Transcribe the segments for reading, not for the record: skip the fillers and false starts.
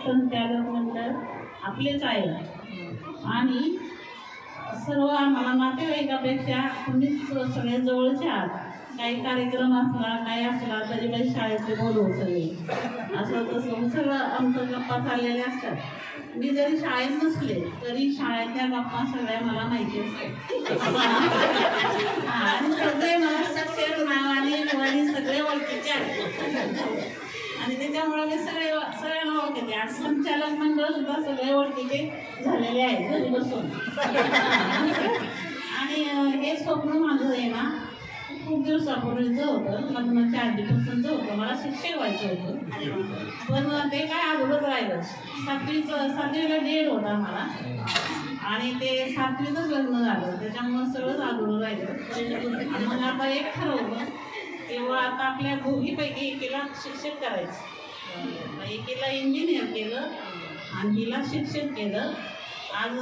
संचालक मंडळ आपलेच आहे आणि सर्व आम्हाला नातेवाईकापेक्षा तुम्हीच सगळे जवळचे आहात. काही कार्यक्रम असला काही असला तरी बाई शाळेतले बोलवू सगळे असं तसं सगळं आमचं गप्पा चाललेल्या असतात. मी जरी शाळेत नसले तरी शाळेतल्या गप्पा सगळ्या मला माहिती असतात आणि सगळे मला सक्षर नावाने सगळे ओळखीचे आहेत आणि त्याच्यामुळे मी सगळ्यांना ओळखते. आज संचालक मंडळ सुद्धा सगळे ओळखीचे झालेले आहेत घरी बसून. आणि हे स्वप्न माझं आहे ना खूप दिवसापूर्वीचं होतं, लग्नाच्या आधीपासूनचं होतं. मला शिक्षक व्हायचं होतं पण ते काय अगोदर राहिलं. सातवीला डेट होता मला आणि ते 7वीतच लग्न झालं, त्याच्यामुळं सगळंच अगोदर राहिलं. मग आता एक ठरवलं तेव्हा आता आपल्या दोघीपैकी एकीला शिक्षक करायचं, एकीला इंजिनियर केलं आणि हिला शिक्षक केलं. आज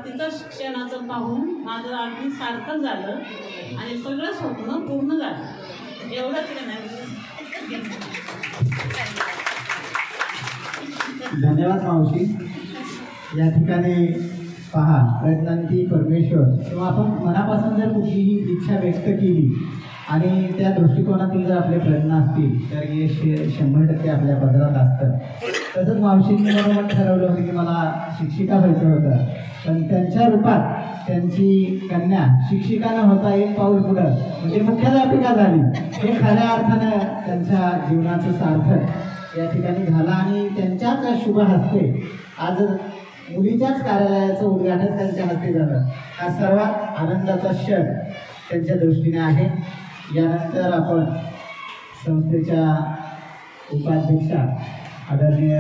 तिचं शिक्षणाचं पाहून माझं अगदी सारखं झालं आणि सगळं स्वप्न पूर्ण झालं. एवढंच नाही. धन्यवाद मावशी. या ठिकाणी पहा प्रयत्नांती परमेश्वर किंवा आपण मनापासून जर कुठलीही इच्छा व्यक्त केली आणि त्या दृष्टिकोनातून जर आपले प्रयत्न असतील तर यश 100% आपल्या पदरात असतं. तसंच मावशींनी बरोबर ठरवलं होतं की मला शिक्षिका व्हायचं होतं पण त्यांच्या रूपात त्यांची कन्या शिक्षिका न होता एक पाऊल पुढं म्हणजे मुख्याध्यापिका झाली. हे खऱ्या अर्थानं त्यांच्या जीवनाचं सार्थक या ठिकाणी झालं आणि त्यांच्याच शुभ हस्ते आज मुलीच्याच कार्यालयाचं उद्घाटन त्यांच्या हस्ते झालं. हा सर्वात आनंदाचा क्षण त्यांच्या दृष्टीने आहे. यानंतर आपण संस्थेच्या उपाध्यक्षा आदरणीय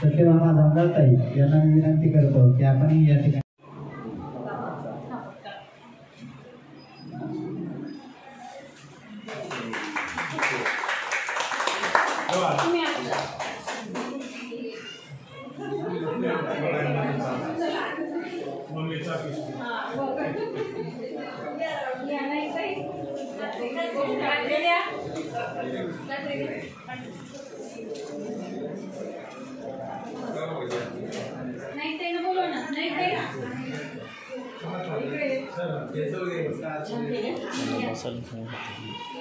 सत्यभामा जामदारताई यांना मी विनंती करतो की आपण या ठिकाणी Masalah